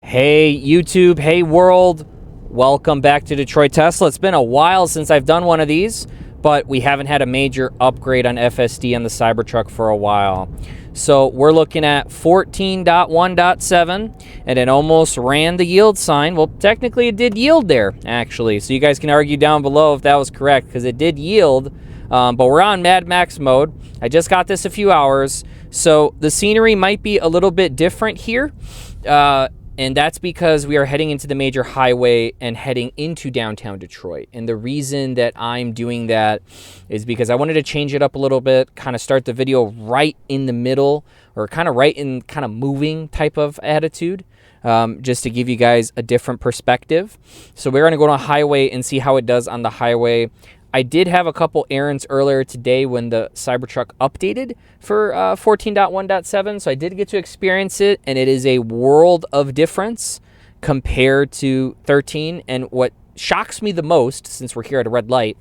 Hey YouTube, hey world, welcome back to Detroit Tesla. It's been a while since I've done one of these, but we haven't had a major upgrade on FSD on the Cybertruck for a while. So we're looking at 14.1.7, and it almost ran the yield sign. Well, technically it did yield there, actually. So you guys can argue down below if that was correct, because it did yield, but we're on Mad Max mode. I just got this a few hours, so the scenery might be a little bit different here. And that's because we are heading into the major highway and heading into downtown Detroit. And the reason that I'm doing that is because I wanted to change it up a little bit, kind of start the video right in the middle, or kind of right in kind of moving type of attitude, just to give you guys a different perspective. So we're going to go on a highway and see how it does on the highway. I did have a couple errands earlier today when the Cybertruck updated for 14.1.7, so I did get to experience it, and it is a world of difference compared to 13. And what shocks me the most, since we're here at a red light,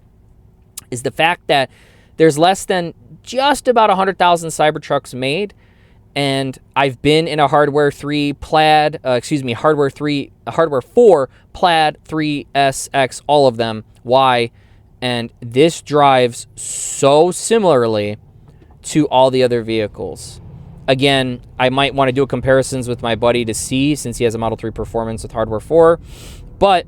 is the fact that there's less than just about 100,000 Cybertrucks made, and I've been in a Hardware 4 Plaid 3SX, all of them. Why? And this drives so similarly to all the other vehicles. Again, I might want to do comparisons with my buddy to see, since he has a Model 3 Performance with Hardware 4. But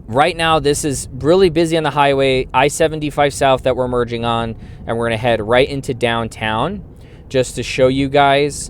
right now, this is really busy on the highway, I-75 South that we're merging on, and we're going to head right into downtown just to show you guys.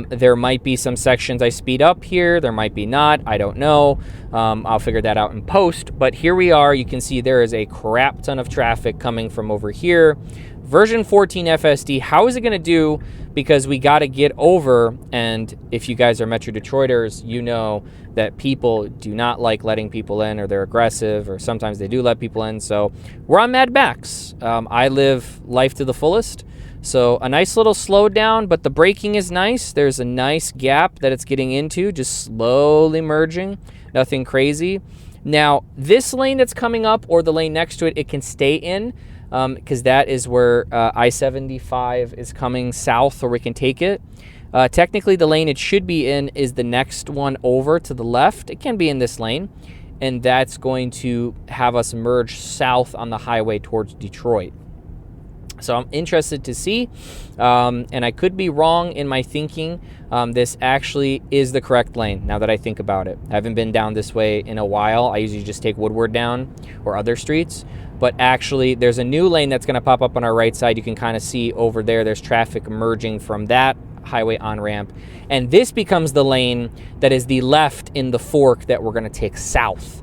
There might be some sections I speed up here. There might be not. I don't know. I'll figure that out in post. But here we are. You can see there is a crap ton of traffic coming from over here. Version 14 FSD. How is it going to do? Because we got to get over. And if you guys are Metro Detroiters, you know that people do not like letting people in, or they're aggressive, or sometimes they do let people in. So we're on Mad Max. I live life to the fullest. So a nice little slowdown, but the braking is nice. There's a nice gap that it's getting into, just slowly merging, nothing crazy. Now, this lane that's coming up, or the lane next to it, it can stay in, because that is where I-75 is coming south, or we can take it. Technically, the lane it should be in is the next one over to the left. It can be in this lane, and that's going to have us merge south on the highway towards Detroit. So I'm interested to see, and I could be wrong in my thinking. This actually is the correct lane, now that I think about it. I haven't been down this way in a while. I usually just take Woodward down or other streets. But actually, there's a new lane that's going to pop up on our right side. You can kind of see over there, there's traffic merging from that highway on-ramp. And this becomes the lane that is the left in the fork that we're going to take south.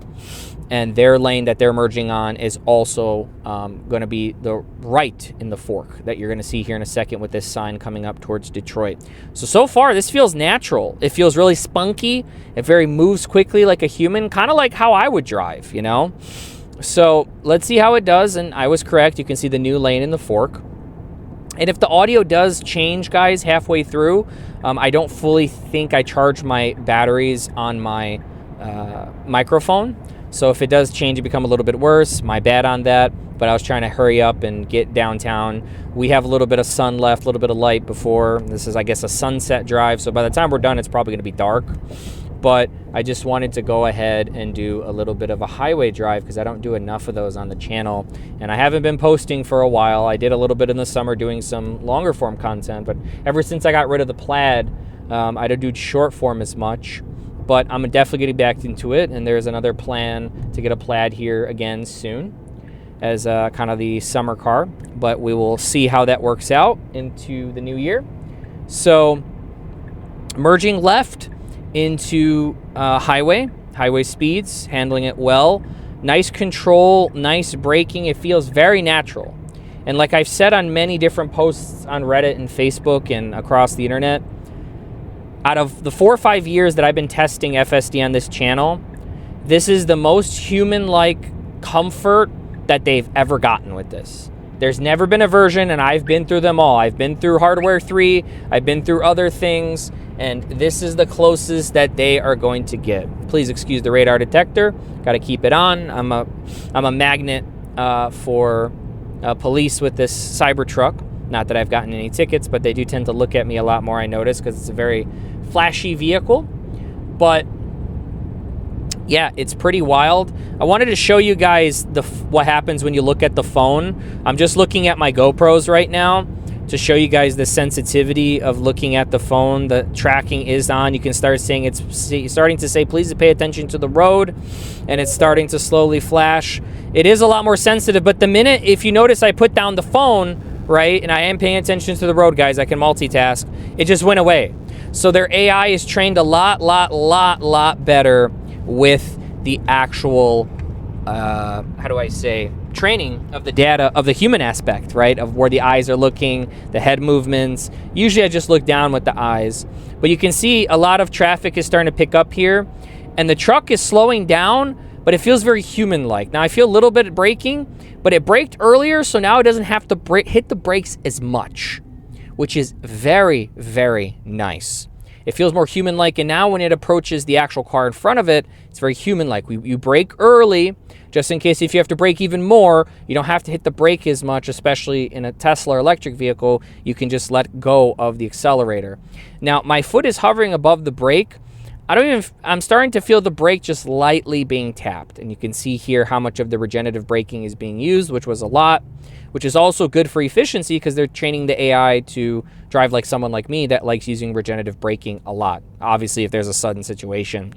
And their lane that they're merging on is also going to be the right in the fork that you're going to see here in a second with this sign coming up towards Detroit. So far, this feels natural. It feels really spunky. It very moves quickly like a human, kind of like how I would drive, you know? So let's see how it does. And I was correct. You can see the new lane in the fork. And if the audio does change, guys, halfway through, I don't fully think I charged my batteries on my microphone. So if it does change and become a little bit worse, my bad on that. But I was trying to hurry up and get downtown. We have a little bit of sun left, a little bit of light before. This is, I guess, a sunset drive. So by the time we're done, it's probably going to be dark. But I just wanted to go ahead and do a little bit of a highway drive, because I don't do enough of those on the channel. And I haven't been posting for a while. I did a little bit in the summer doing some longer form content. But ever since I got rid of the Plaid, I don't do short form as much. But I'm definitely getting back into it, and there's another plan to get a Plaid here again soon as kind of the summer car. But we will see how that works out into the new year. So merging left into highway speeds, handling it well. Nice control, nice braking. It feels very natural. And like I've said on many different posts on Reddit and Facebook and across the internet, out of the 4 or 5 years that I've been testing FSD on this channel, this is the most human-like comfort that they've ever gotten with this. There's never been a version, and I've been through them all. I've been through Hardware 3, I've been through other things, and this is the closest that they are going to get. Please excuse the radar detector. Got to keep it on. I'm a magnet for police with this Cybertruck. Not that I've gotten any tickets, but they do tend to look at me a lot more, I notice, because it's a very flashy vehicle. But yeah, it's pretty wild. I wanted to show you guys what happens when you look at the phone. I'm just looking at my GoPros right now to show you guys the sensitivity of looking at the phone. The tracking is on. You can start seeing it's starting to say, please pay attention to the road, and it's starting to slowly flash. It is a lot more sensitive, but the minute, if you notice, I put down the phone, right, and I am paying attention to the road, guys, I can multitask, it just went away. So their AI is trained a lot better with the actual, training of the data of the human aspect, right? Of where the eyes are looking, the head movements. Usually I just look down with the eyes. But you can see a lot of traffic is starting to pick up here. And the truck is slowing down, but it feels very human-like. Now I feel a little bit of braking, but it braked earlier, so now it doesn't have to hit the brakes as much, which is very, very nice. It feels more human-like, and now when it approaches the actual car in front of it, it's very human-like. You brake early, just in case if you have to brake even more, you don't have to hit the brake as much, especially in a Tesla electric vehicle. You can just let go of the accelerator. Now, my foot is hovering above the brake. I'm starting to feel the brake just lightly being tapped, and you can see here how much of the regenerative braking is being used, which was a lot, which is also good for efficiency because they're training the AI to drive like someone like me that likes using regenerative braking a lot. Obviously, if there's a sudden situation,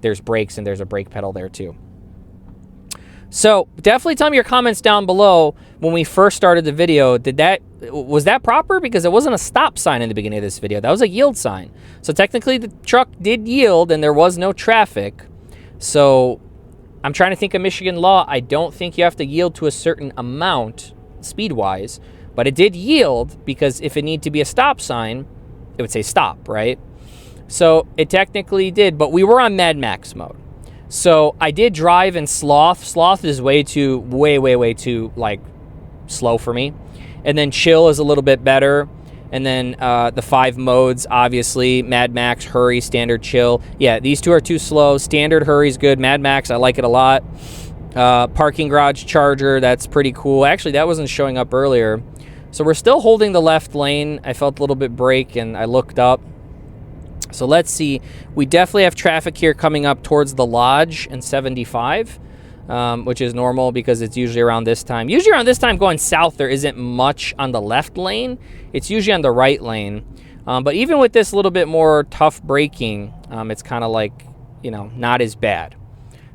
there's brakes and there's a brake pedal there too. So definitely tell me your comments down below when we first started the video. Was that proper? Because it wasn't a stop sign in the beginning of this video. That was a yield sign. So technically the truck did yield and there was no traffic. So I'm trying to think of Michigan law. I don't think you have to yield to a certain amount speed-wise, but it did yield because if it needed to be a stop sign, it would say stop, right? So it technically did, but we were on Mad Max mode. So I did drive in sloth. Sloth is way too slow for me. And then chill is a little bit better. And then the 5 modes, obviously, Mad Max, hurry, standard, chill. Yeah, these two are too slow. Standard, hurry is good. Mad Max, I like it a lot. Parking garage charger, that's pretty cool. Actually, that wasn't showing up earlier. So we're still holding the left lane. I felt a little bit brake and I looked up. So let's see. We definitely have traffic here coming up towards the lodge in 75, which is normal because it's usually around this time. Usually around this time going south, there isn't much on the left lane. It's usually on the right lane. But even with this little bit more tough braking, it's kind of like, not as bad.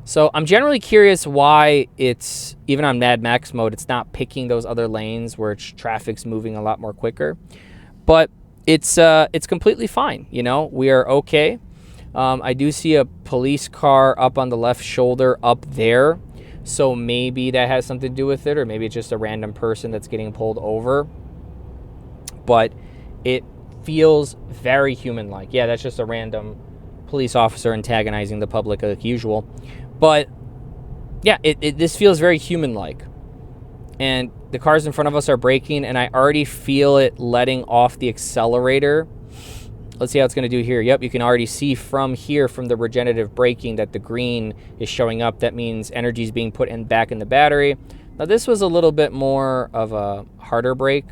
So I'm generally curious why it's, even on Mad Max mode, it's not picking those other lanes where traffic's moving a lot more quicker. But it's completely fine, we are okay. I do see a police car up on the left shoulder up there, so maybe that has something to do with it, or maybe it's just a random person that's getting pulled over. But it feels very human-like. Yeah, that's just a random police officer antagonizing the public like usual. But yeah, this feels very human-like. And the cars in front of us are braking, and I already feel it letting off the accelerator. Let's see how it's going to do here. Yep, you can already see from here, from the regenerative braking, that the green is showing up. That means energy is being put back in the battery. Now, this was a little bit more of a harder brake,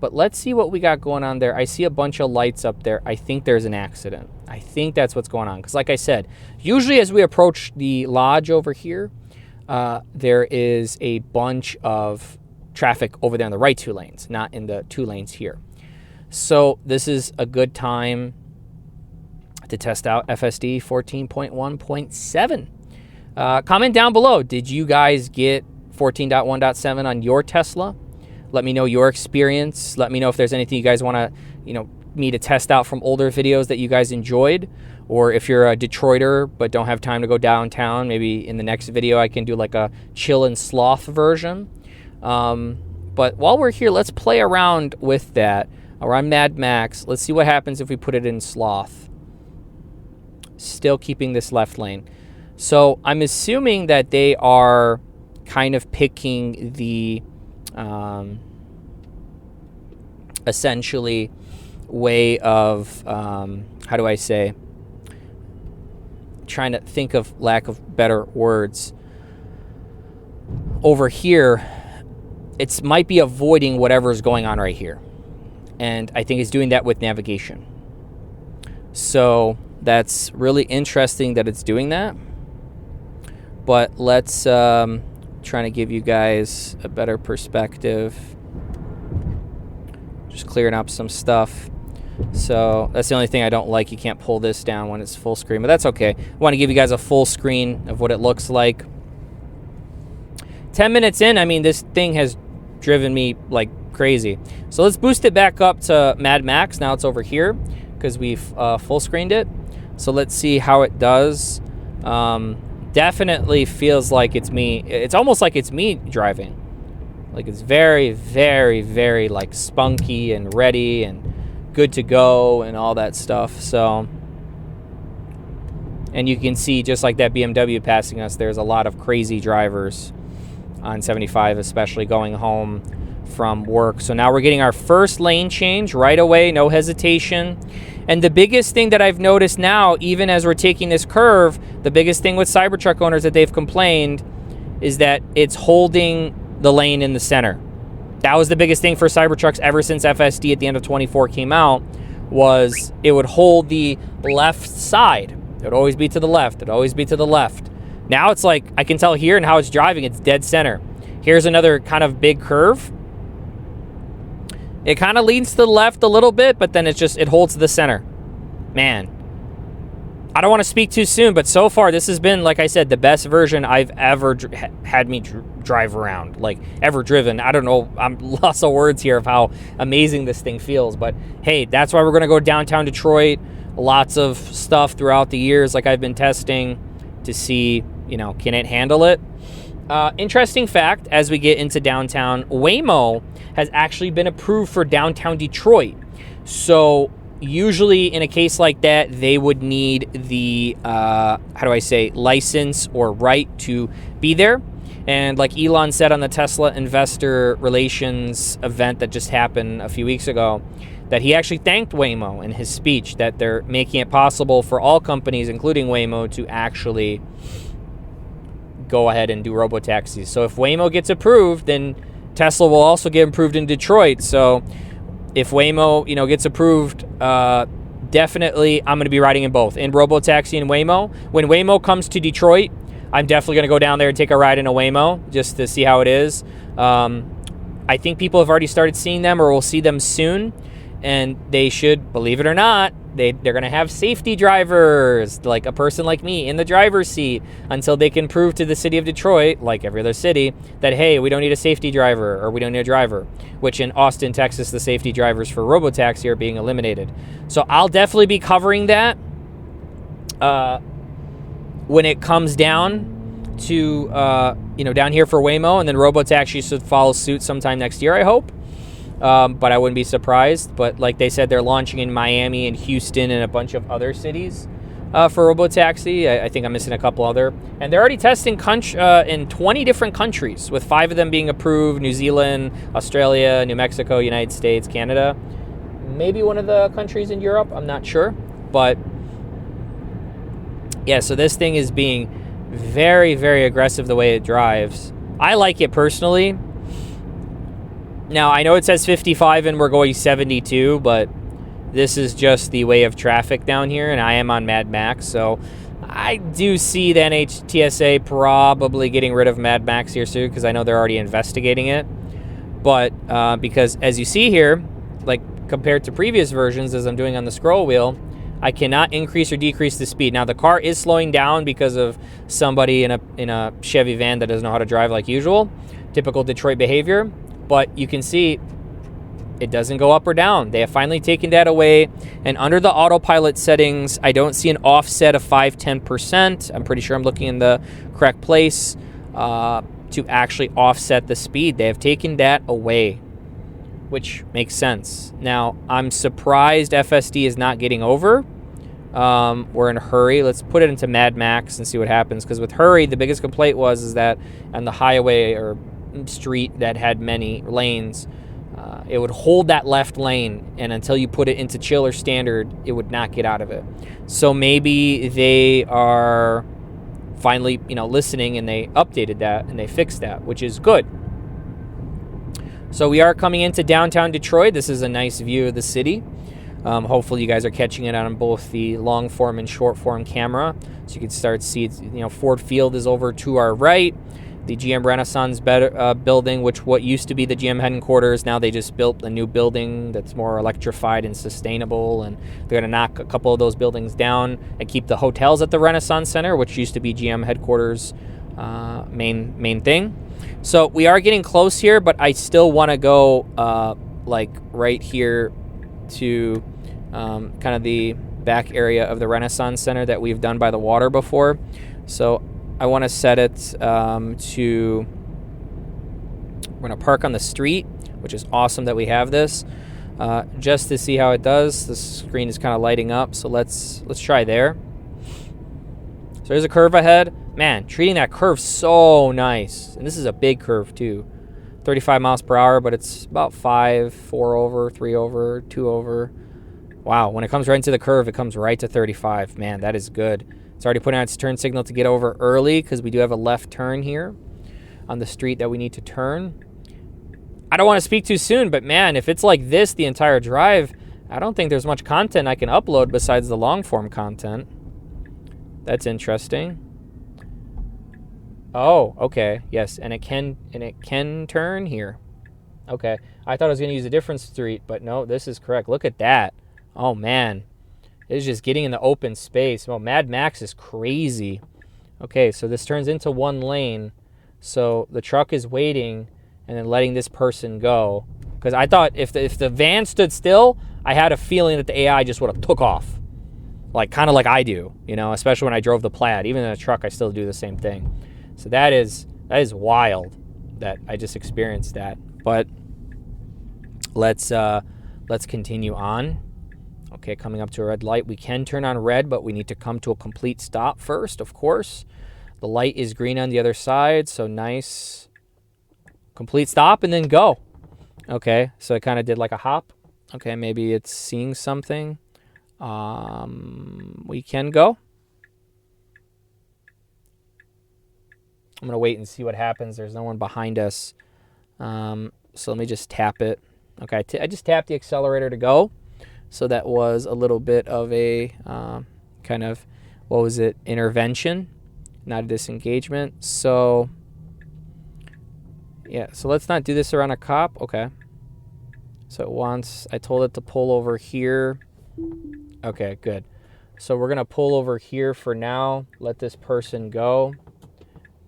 but let's see what we got going on there. I see a bunch of lights up there. I think there's an accident. I think that's what's going on. Because like I said, usually as we approach the lodge over here, there is a bunch of traffic over there in the right 2 lanes, not in the 2 lanes here. So this is a good time to test out FSD 14.1.7. Comment down below, did you guys get 14.1.7 on your Tesla? Let me know your experience. Let me know if there's anything you guys want to, me to test out from older videos that you guys enjoyed. Or if you're a Detroiter but don't have time to go downtown, maybe in the next video I can do like a chill and sloth version. But while we're here, let's play around with that. We're on Mad Max. Let's see what happens if we put it in sloth. Still keeping this left lane. So I'm assuming that they are kind of picking the essentially way of trying to think of lack of better words. Over here, it might be avoiding whatever is going on right here. And I think it's doing that with navigation. So that's really interesting that it's doing that. But let's try to give you guys a better perspective. Just clearing up some stuff. So that's the only thing I don't like. You can't pull this down when it's full screen, but that's okay. I want to give you guys a full screen of what it looks like. 10 minutes in, I mean, this thing has driven me like crazy. So let's boost it back up to Mad Max. Now it's over here because we've full screened it. So let's see how it does. Definitely feels like it's me. It's almost like it's me driving. Like it's very, very, very like spunky and ready and good to go and all that stuff. So, and you can see just like that BMW passing us, there's a lot of crazy drivers on 75, especially going home from work. So now we're getting our first lane change right away, no hesitation. And the biggest thing that I've noticed now, even as we're taking this curve, the biggest thing with Cybertruck owners that they've complained is that it's holding the lane in the center. That was the biggest thing for Cybertrucks ever since FSD at the end of 24 came out, was it would hold the left side. It would always be to the left. It would always be to the left. Now it's like, I can tell here and how it's driving, it's dead center. Here's another kind of big curve. It kind of leans to the left a little bit, but then it holds the center. Man, I don't want to speak too soon, but so far this has been, like I said, the best version I've ever had me drive around, like ever driven. I don't know, I'm lost of words here of how amazing this thing feels, but hey, that's why we're going to go downtown Detroit. Lots of stuff throughout the years, like I've been testing to see, you know, can it handle it? Interesting fact, as we get into downtown, Waymo has actually been approved for downtown Detroit. So usually in a case like that, they would need the, license or right to be there. And like Elon said on the Tesla investor relations event that just happened a few weeks ago, that he actually thanked Waymo in his speech, that they're making it possible for all companies, including Waymo, to actually go ahead and do robotaxis. So if Waymo gets approved, then Tesla will also get approved in Detroit. So if Waymo, gets approved, definitely I'm going to be riding in both, in robotaxi and Waymo. When Waymo comes to Detroit, I'm definitely going to go down there and take a ride in a Waymo just to see how it is. I think people have already started seeing them or will see them soon. And they should, believe it or not, they're going to have safety drivers, like a person like me in the driver's seat, until they can prove to the city of Detroit, like every other city, that, hey, we don't need a safety driver or we don't need a driver, which in Austin, Texas, the safety drivers for robotaxi are being eliminated. So I'll definitely be covering that when it comes down to, down here for Waymo, and then robotaxi should follow suit sometime next year, I hope. But I wouldn't be surprised. But like they said, they're launching in Miami and Houston and a bunch of other cities for robotaxi. I think I'm missing a couple other. And they're already testing in 20 different countries, with 5 of them being approved: New Zealand, Australia, New Mexico, United States, Canada. Maybe one of the countries in Europe. I'm not sure. But yeah, so this thing is being very, very aggressive the way it drives. I like it personally. Now, I know it says 55 and we're going 72, but this is just the way of traffic down here, and I am on Mad Max, so I do see the NHTSA probably getting rid of Mad Max here soon, because I know they're already investigating it. But because, as you see here, like compared to previous versions, as I'm doing on the scroll wheel, I cannot increase or decrease the speed. Now, the car is slowing down because of somebody in a Chevy van that doesn't know how to drive like usual. Typical Detroit behavior. But you can see it doesn't go up or down. They have finally taken that away. And under the autopilot settings, I don't see an offset of 5-10%. I'm pretty sure I'm looking in the correct place to actually offset the speed. They have taken that away, which makes sense. Now, I'm surprised FSD is not getting over. We're in a hurry. Let's put it into Mad Max and see what happens. Because with hurry, the biggest complaint was that on the highway or street that had many lanes, it would hold that left lane, and until you put it into chill or standard, it would not get out of it. So maybe they are finally, listening, and they updated that and they fixed that, which is good. So we are coming into downtown Detroit. This is a nice view of the city. Hopefully you guys are catching it on both the long form and short form camera. So you can start to see, Ford Field is over to our right. The GM Renaissance building, which what used to be the GM headquarters, now they just built a new building that's more electrified and sustainable, and they're going to knock a couple of those buildings down and keep the hotels at the Renaissance Center, which used to be GM headquarters main thing. So we are getting close here, but I still want to go like right here to kind of the back area of the Renaissance Center that we've done by the water before. So I want to set it to, we're going to park on the street, which is awesome that we have this, just to see how it does. The screen is kind of lighting up, so let's try there. So there's a curve ahead. Man, treating that curve so nice. And this is a big curve too. 35 miles per hour, but it's about 5, 4 over, 3 over, 2 over. Wow, when it comes right into the curve, it comes right to 35. Man, that is good. It's already putting out its turn signal to get over early because we do have a left turn here on the street that we need to turn. I don't want to speak too soon, but man, if it's like this the entire drive, I don't think there's much content I can upload besides the long form content. That's interesting. Oh, okay. Yes, and it can turn here. Okay. I thought I was going to use a different street, but no, this is correct. Look at that. Oh man. It's just getting in the open space. Well, Mad Max is crazy. Okay, so this turns into one lane. So the truck is waiting and then letting this person go. Because I thought if the van stood still, I had a feeling that the AI just would have took off. Like, kind of like I do, especially when I drove the Plaid. Even in a truck, I still do the same thing. So that is wild that I just experienced that. But let's continue on. Okay, coming up to a red light. We can turn on red, but we need to come to a complete stop first, of course. The light is green on the other side, so nice. Complete stop and then go. Okay, so it kind of did like a hop. Okay, maybe it's seeing something. We can go. I'm going to wait and see what happens. There's no one behind us. So let me just tap it. Okay, I just tapped the accelerator to go. So that was a little bit of a kind of, intervention, not a disengagement. So, yeah, so let's not do this around a cop. Okay. So I told it to pull over here. Okay, good. So we're going to pull over here for now, let this person go.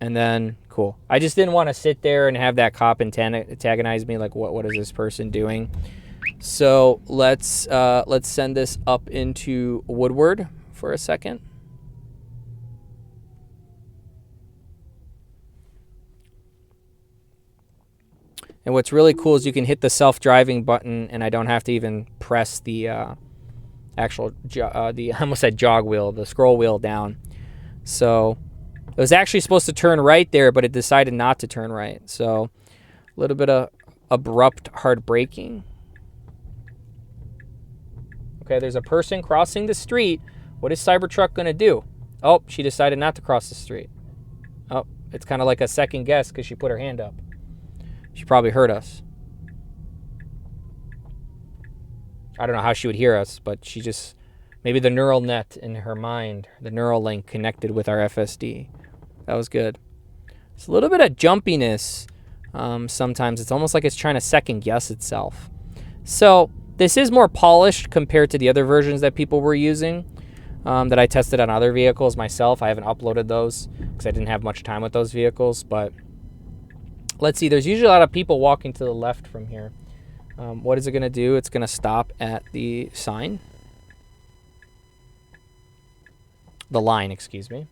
And then, cool. I just didn't want to sit there and have that cop antagonize me, like, what is this person doing? So let's send this up into Woodward for a second. And what's really cool is you can hit the self-driving button, and I don't have to even press the actual I almost said jog wheel, the scroll wheel down. So it was actually supposed to turn right there, but it decided not to turn right. So a little bit of abrupt hard braking. Okay, there's a person crossing the street. What is Cybertruck going to do? Oh, she decided not to cross the street. Oh, it's kind of like a second guess because she put her hand up. She probably heard us. I don't know how she would hear us, but she just, maybe the neural net in her mind, the neural link connected with our FSD. That was good. It's a little bit of jumpiness. Sometimes it's almost like it's trying to second guess itself. So this is more polished compared to the other versions that people were using that I tested on other vehicles myself. I haven't uploaded those because I didn't have much time with those vehicles. But let's see. There's usually a lot of people walking to the left from here. What is it going to do? It's going to stop at the sign. The line, excuse me.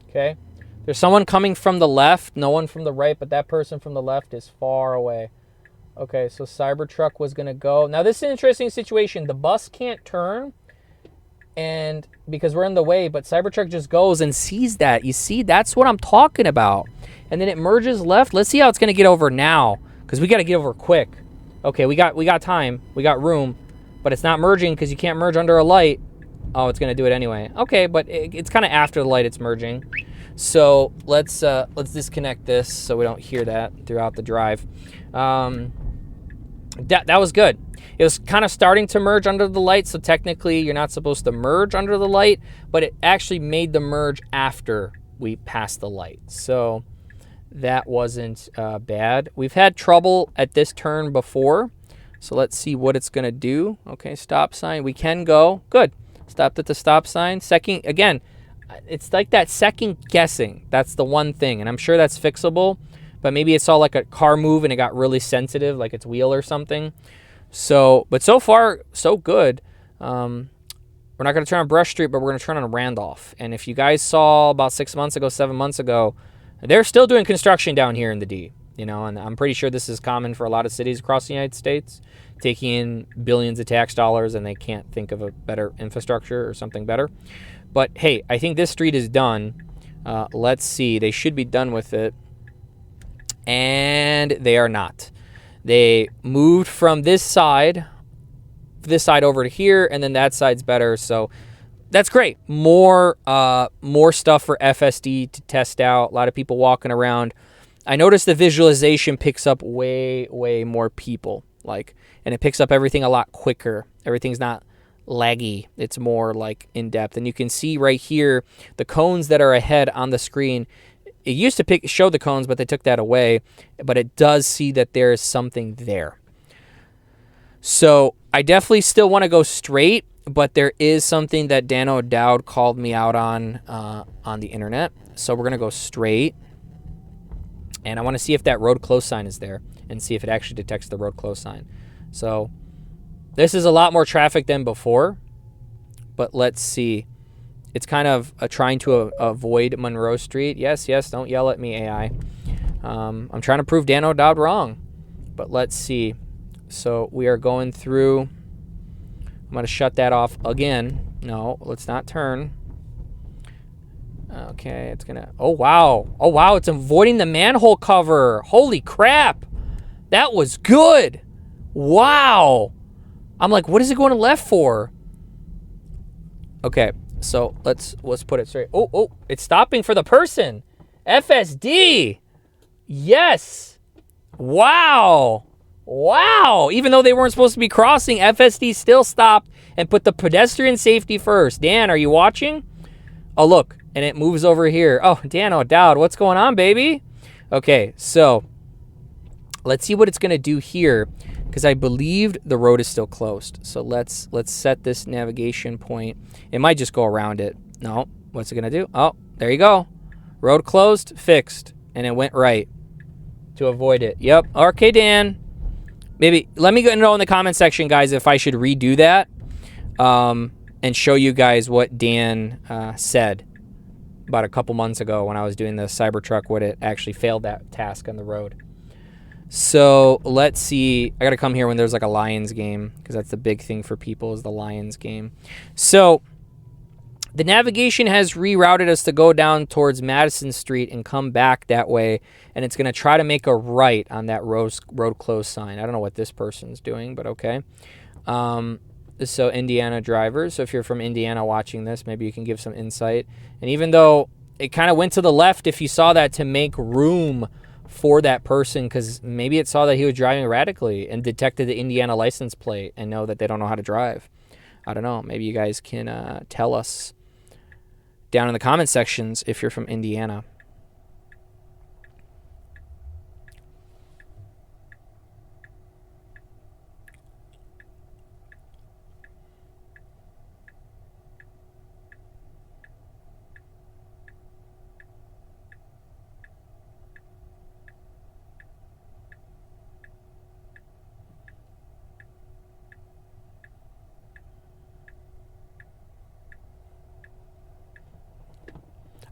Okay. There's someone coming from the left, no one from the right, but that person from the left is far away. Okay, so Cybertruck was going to go. Now, this is an interesting situation. The bus can't turn and because we're in the way, but Cybertruck just goes and sees that. You see, that's what I'm talking about. And then it merges left. Let's see how it's going to get over now because we got to get over quick. Okay, we got time. We got room, but it's not merging because you can't merge under a light. Oh, it's going to do it anyway. Okay, but it's kind of after the light it's merging. So let's disconnect this so we don't hear that throughout the drive. That was good. It was kind of starting to merge under the light, so technically you're not supposed to merge under the light, but it actually made the merge after we passed the light. So that wasn't bad. We've had trouble at this turn before, so let's see what it's going to do. Okay, stop sign. We can go. Good. Stopped at the stop sign. Second, again, it's like that second guessing. That's the one thing, and I'm sure that's fixable, but maybe it saw like a car move and it got really sensitive, like its wheel or something. So, but so far, so good. We're not going to turn on Brush Street, but we're going to turn on Randolph. And if you guys saw about 6 months ago, 7 months ago, they're still doing construction down here in the D, you know, and I'm pretty sure this is common for a lot of cities across the United States, taking in billions of tax dollars and they can't think of a better infrastructure or something better. But hey, I think this street is done. Let's see. They should be done with it. And they are not. They moved from this side over to here, and then that side's better. So that's great. More stuff for FSD to test out. A lot of people walking around. I noticed the visualization picks up way more people, and it picks up everything a lot quicker. Everything's not laggy. It's more like in depth, and you can see right here the cones that are ahead on the screen. It used to show the cones, but they took that away. But it does see that there is something there. So I definitely still want to go straight, but there is something that Dan O'Dowd called me out on the internet. So we're going to go straight. And I want to see if that road close sign is there and see if it actually detects the road close sign. So this is a lot more traffic than before, but let's see. It's kind of trying to avoid Monroe Street. Yes, don't yell at me, AI. I'm trying to prove Dan O'Dowd wrong, but let's see. So we are going through. I'm going to shut that off again. No, let's not turn. Okay, it's going to... Oh, wow. It's avoiding the manhole cover. Holy crap. That was good. Wow. I'm like, what is it going to left for? Okay. So let's put it straight. Oh, it's stopping for the person. FSD. Yes. Wow. Even though they weren't supposed to be crossing, FSD still stopped and put the pedestrian safety first. Dan, are you watching? Oh, look. And it moves over here. Oh, Dan O'Dowd, what's going on, baby? Okay, so let's see what it's going to do here, because I believed the road is still closed. So let's set this navigation point. It might just go around it. No, what's it going to do? Oh, there you go. Road closed, fixed, and it went right to avoid it. Yep. Okay, Dan. Maybe let me know in the comment section, guys, if I should redo that and show you guys what Dan said about a couple months ago when I was doing the Cybertruck, when it actually failed that task on the road. So let's see. I got to come here when there's like a Lions game, because that's the big thing for people is the Lions game. So the navigation has rerouted us to go down towards Madison Street and come back that way. And it's going to try to make a right on that road close sign. I don't know what this person's doing, but okay. So Indiana drivers. So if you're from Indiana watching this, maybe you can give some insight. And even though it kind of went to the left, if you saw that, to make room for that person, because maybe it saw that he was driving erratically and detected the Indiana license plate and know that they don't know how to drive. I don't know. Maybe you guys can tell us down in the comment sections if you're from Indiana.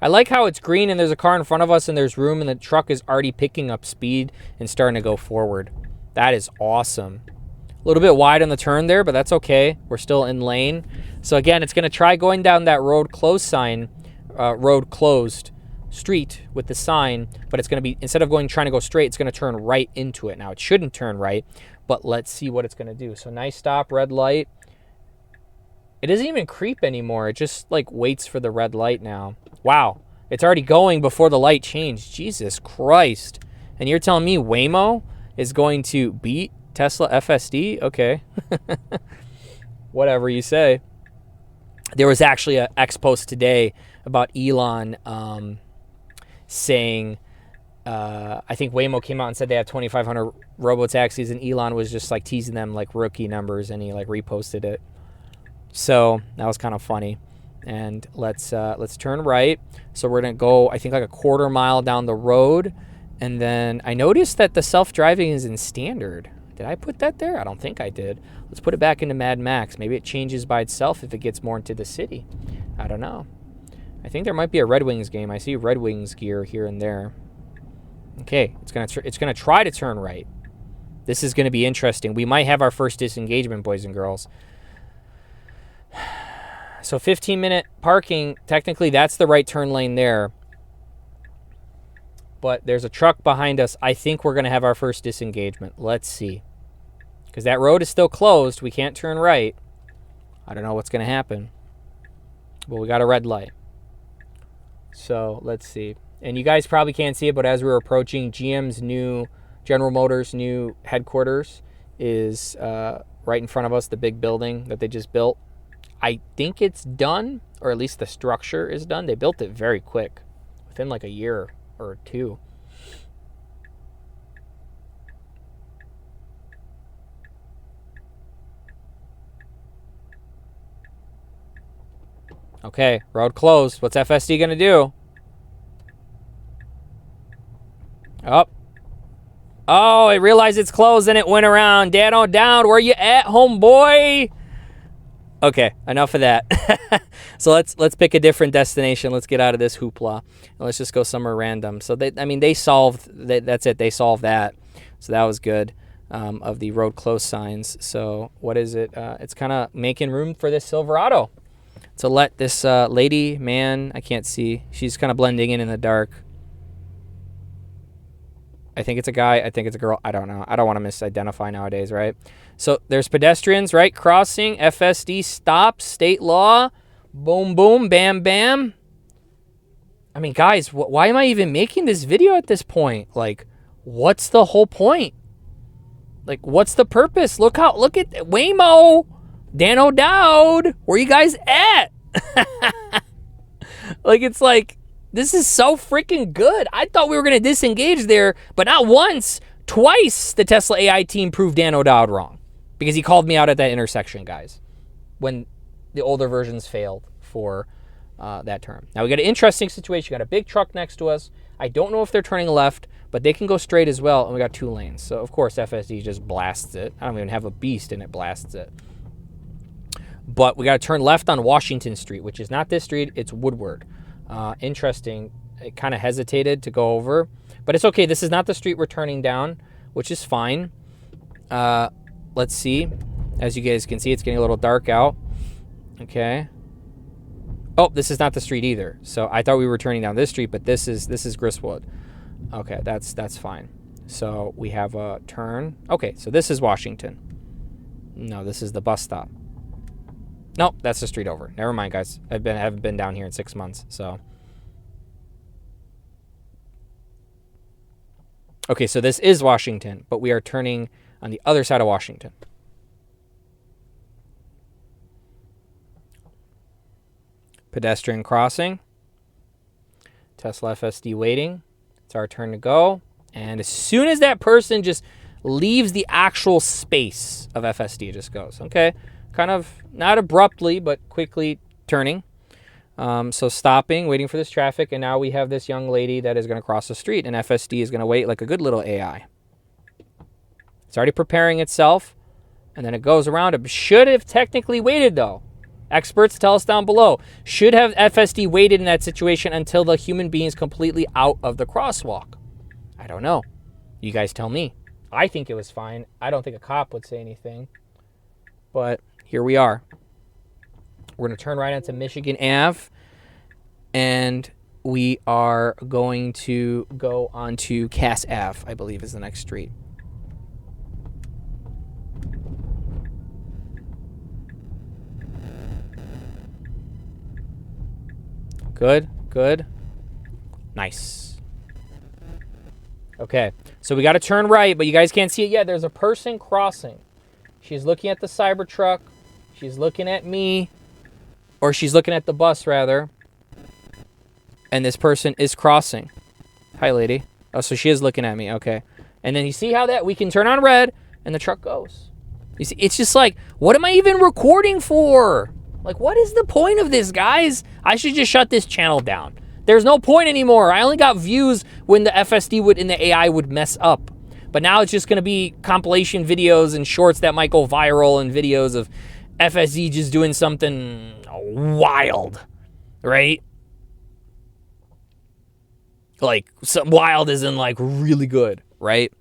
I like how it's green and there's a car in front of us and there's room and the truck is already picking up speed and starting to go forward. That is awesome. A little bit wide on the turn there, but that's okay. We're still in lane. So again, it's going to try going down that road closed sign, road closed street with the sign, but it's going to be, instead of trying to go straight, it's going to turn right into it. Now it shouldn't turn right, but let's see what it's going to do. So nice stop, red light. It doesn't even creep anymore. It just like waits for the red light now. Wow. It's already going before the light changed. Jesus Christ. And you're telling me Waymo is going to beat Tesla FSD? Okay. Whatever you say. There was actually an X post today about Elon saying, I think Waymo came out and said they have 2,500 robo-taxis, and Elon was just like teasing them like rookie numbers, and he like reposted it. So that was kind of funny. And let's turn right. So we're gonna go, I think, like a quarter mile down the road, and then I noticed that the self-driving is in standard. Did I put that there? I don't think I did. Let's put it back into Mad Max. Maybe it changes by itself if it gets more into the city. I don't know. I think there might be a Red Wings game. I see Red Wings gear here and there. Okay, it's gonna try to turn right. This is gonna be interesting. We might have our first disengagement, boys and girls. So 15-minute parking, technically that's the right turn lane there. But there's a truck behind us. I think we're going to have our first disengagement. Let's see. Because that road is still closed. We can't turn right. I don't know what's going to happen. But we got a red light. So let's see. And you guys probably can't see it, but as we're approaching, General Motors' new headquarters is right in front of us, the big building that they just built. I think it's done, or at least the structure is done. They built it very quick, within like a year or two. Okay, road closed. What's FSD gonna do? Oh, it realized it's closed and it went around. Dano down. Where you at, homeboy? Okay, enough of that. So let's pick a different destination. Let's get out of this hoopla. And let's just go somewhere random. So they solved that's it. They solved that. So that was good. Of the road closed signs. So what is it? It's kind of making room for this Silverado to let this man, I can't see. She's kind of blending in the dark. I think it's a guy. I think it's a girl. I don't know. I don't want to misidentify nowadays, right? So there's pedestrians, right? Crossing. FSD stops. State law. Boom, boom, bam, bam. I mean, guys, why am I even making this video at this point? Like, what's the whole point? Like, what's the purpose? Look at Waymo. Dan O'Dowd. Where you guys at? Like, it's like, this is so freaking good. I thought we were going to disengage there, but not once. Twice the Tesla AI team proved Dan O'Dowd wrong. Because he called me out at that intersection, guys. When the older versions failed for that term. Now we got an interesting situation. We got a big truck next to us. I don't know if they're turning left, but they can go straight as well. And we got 2 lanes. So, of course, FSD just blasts it. I don't even have a beast and it blasts it. But we got to turn left on Washington Street, which is not this street. It's Woodward. Interesting. It kind of hesitated to go over, but it's okay. This is not the street we're turning down, which is fine. Let's see. As you guys can see, it's getting a little dark out. Okay. Oh, this is not the street either. So I thought we were turning down this street, but this is Gristwood. Okay, that's fine. So we have a turn. Okay, so this is Washington. No, this is the bus stop. Nope, that's the street over. Never mind, guys. I haven't been down here in 6 months, so. Okay, so this is Washington, but we are turning on the other side of Washington. Pedestrian crossing. Tesla FSD waiting. It's our turn to go. And as soon as that person just leaves the actual space of FSD, it just goes, okay? Kind of not abruptly, but quickly turning. So stopping, waiting for this traffic, and now we have this young lady that is going to cross the street, and FSD is going to wait like a good little AI. It's already preparing itself, and then it goes around. It should have technically waited, though. Experts tell us down below. Should have FSD waited in that situation until the human being is completely out of the crosswalk. I don't know. You guys tell me. I think it was fine. I don't think a cop would say anything. But here we are. We're going to turn right onto Michigan Ave. And we are going to go onto Cass Ave, I believe is the next street. Good, good. Nice. Okay, so we got to turn right, but you guys can't see it yet. There's a person crossing. She's looking at the Cybertruck. She's looking at me. Or she's looking at the bus, rather. And this person is crossing. Hi, lady. Oh, so she is looking at me. Okay. And then you see how that we can turn on red and the truck goes. You see, it's just like, what am I even recording for? Like, what is the point of this, guys? I should just shut this channel down. There's no point anymore. I only got views when the FSD would and the AI would mess up. But now it's just going to be compilation videos and shorts that might go viral and videos of FSD just doing something wild, right? Like, some wild is in like really good, right?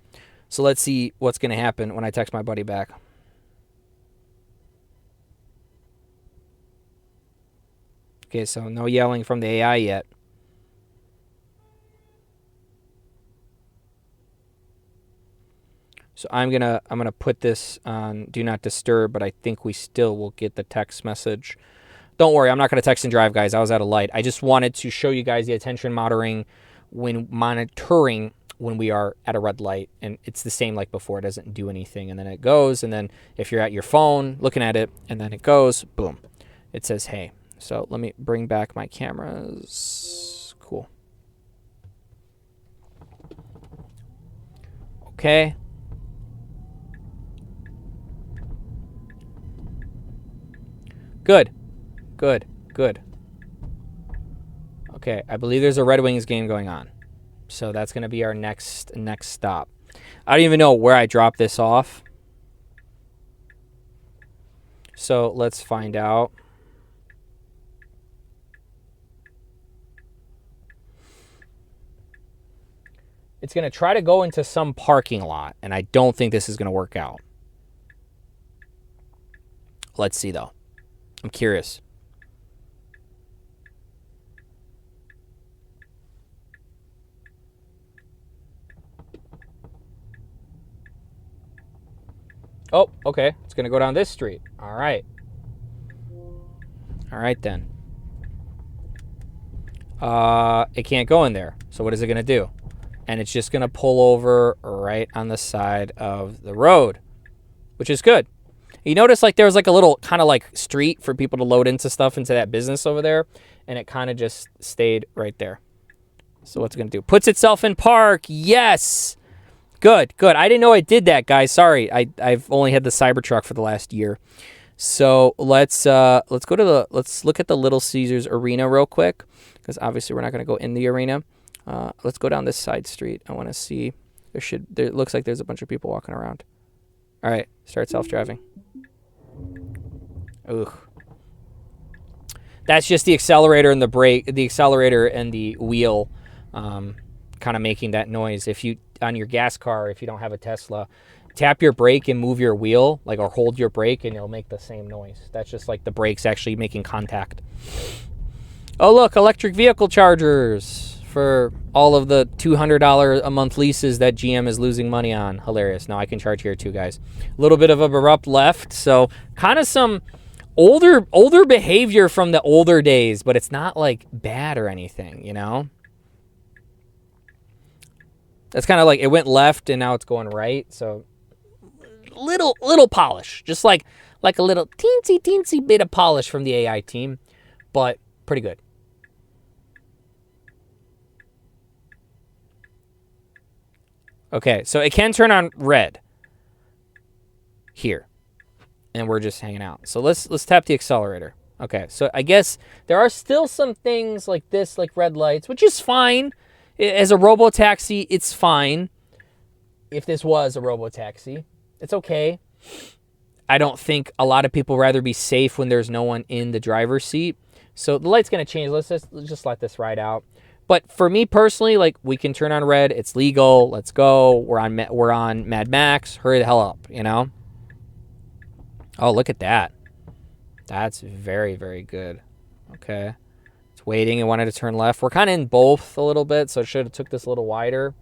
So let's see what's going to happen when I text my buddy back. Okay, so no yelling from the AI yet. So I'm gonna put this on Do Not Disturb, but I think we still will get the text message. Don't worry, I'm not gonna text and drive, guys. I was at a light. I just wanted to show you guys the attention monitoring when we are at a red light, and it's the same like before. It doesn't do anything, and then it goes, and then if you're at your phone looking at it, and then it goes, boom, it says hey. So let me bring back my cameras. Cool. Okay. Good. Good. Good. Okay, I believe there's a Red Wings game going on. So that's going to be our next stop. I don't even know where I dropped this off. So let's find out. It's going to try to go into some parking lot, and I don't think this is going to work out. Let's see, though. I'm curious. Oh, okay. It's going to go down this street. All right. All right, then. It can't go in there. So what is it going to do? And it's just going to pull over right on the side of the road, which is good. You notice like there was like a little kind of like street for people to load into stuff into that business over there, and it kind of just stayed right there. So what's it going to do? Puts itself in park. Yes. Good, good. I didn't know it did that, guys. Sorry. I've only had the Cybertruck for the last year. So let's look at the Little Caesars arena real quick, because obviously we're not going to go in the arena. Let's go down this side street. I want to see. It looks like there's a bunch of people walking around. All right, start self-driving. Ugh. That's just the accelerator and the brake, the accelerator and the wheel, kind of making that noise. If you on your gas car, if you don't have a Tesla, tap your brake and move your wheel, like, or hold your brake, and it'll make the same noise. That's just like the brakes actually making contact. Oh, look, electric vehicle chargers for all of the $200 a month leases that GM is losing money on. Hilarious. No, I can charge here too, guys. A little bit of a abrupt left, so kind of some older behavior from the older days, but it's not like bad or anything, you know? That's kind of like it went left and now it's going right, so little polish, just like a little teensy bit of polish from the AI team, but pretty good. Okay, so it can turn on red here, and we're just hanging out. So let's tap the accelerator. Okay, so I guess there are still some things like this, like red lights, which is fine. As a robo-taxi, it's fine. If this was a robo-taxi, it's okay. I don't think a lot of people rather be safe when there's no one in the driver's seat. So the light's going to change. Let's just let this ride out. But for me personally, like, we can turn on red. It's legal. Let's go. We're on Mad Max. Hurry the hell up, you know? Oh, look at that. That's very, very good. Okay. It's waiting. It wanted to turn left. We're kind of in both a little bit, so it should have took this a little wider.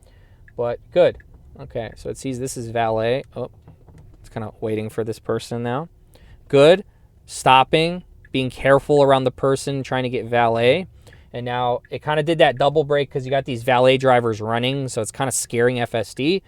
But good. Okay, so it sees this is valet. Oh, it's kind of waiting for this person now. Good. Stopping. Being careful around the person trying to get valet. And now it kind of did that double brake because you got these valet drivers running, so it's kind of scaring FSD.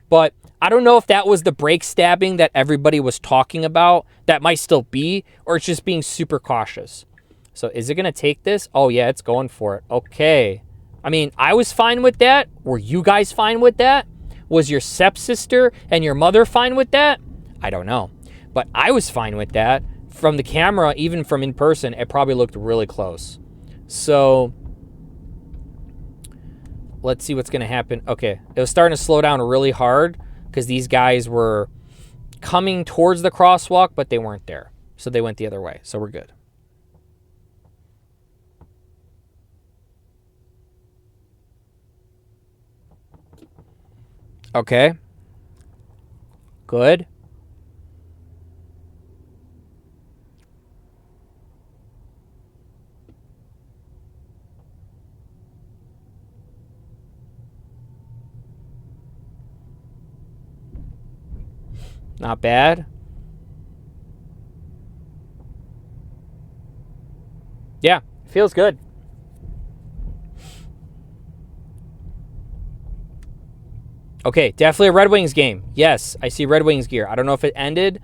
But I don't know if that was the brake stabbing that everybody was talking about. That might still be, or it's just being super cautious. So is it going to take this? Oh, yeah, it's going for it. Okay. I mean, I was fine with that. Were you guys fine with that? Was your stepsister and your mother fine with that? I don't know. But I was fine with that. From the camera, even from in person, it probably looked really close. So let's see what's going to happen. Okay, it was starting to slow down really hard because these guys were coming towards the crosswalk, but they weren't there. So they went the other way. So we're good. Okay. Good. Not bad. Yeah, feels good. Okay, definitely a Red Wings game. Yes, I see Red Wings gear. I don't know if it ended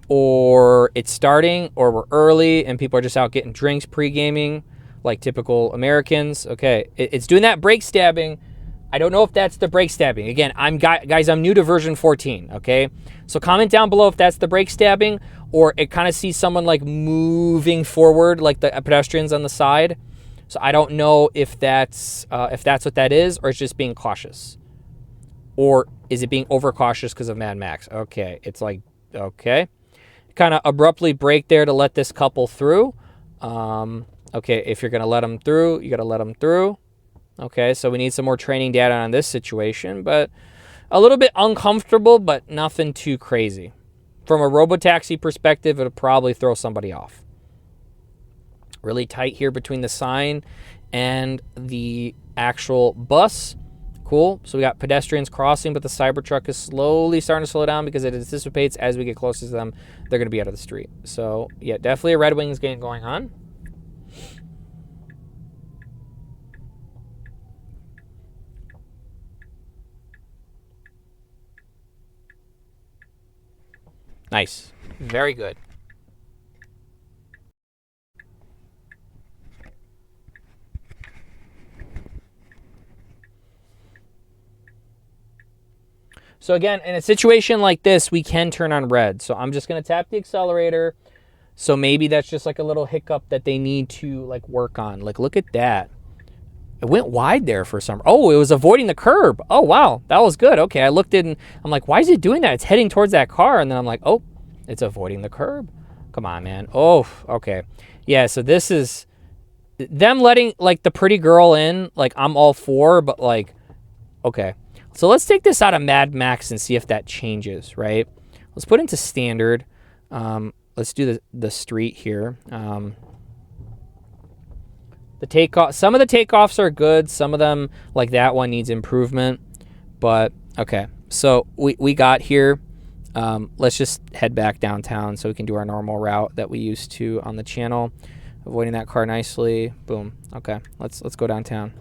or it's starting or we're early and people are just out getting drinks pre-gaming like typical Americans. Okay, it's doing that brake stabbing. I don't know if that's the brake stabbing. Again, I'm new to version 14, okay? So comment down below if that's the brake stabbing or it kind of sees someone like moving forward like the pedestrians on the side. So I don't know if that's what that is or it's just being cautious. Or is it being overcautious because of Mad Max? Okay, it's like, okay. Kind of abruptly brake there to let this couple through. Okay, if you're going to let them through, you got to let them through. Okay, so we need some more training data on this situation, but a little bit uncomfortable, but nothing too crazy. From a robotaxi perspective, it'll probably throw somebody off. Really tight here between the sign and the actual bus. Cool. So we got pedestrians crossing, but the Cybertruck is slowly starting to slow down because it anticipates as we get closer to them, they're going to be out of the street. So, yeah, definitely a Red Wings game going on. Nice. Very good. So again, in a situation like this, we can turn on red. So I'm just going to tap the accelerator. So maybe that's just like a little hiccup that they need to like work on. Like, look at that. It went wide there for some. Oh, it was avoiding the curb. Oh, wow. That was good. Okay, I looked in. I'm like, why is it doing that? It's heading towards that car. And then I'm like, oh, it's avoiding the curb. Come on, man. Oh, okay. Yeah, so this is them letting like the pretty girl in. Like, I'm all for, but like, okay. So let's take this out of Mad Max and see if that changes, right? Let's put into standard. Let's do the street here. The takeoff, some of the takeoffs are good. Some of them, like that one, needs improvement. But okay, so we got here. Let's just head back downtown so we can do our normal route that we used to on the channel, avoiding that car nicely. Boom. Okay, let's go downtown.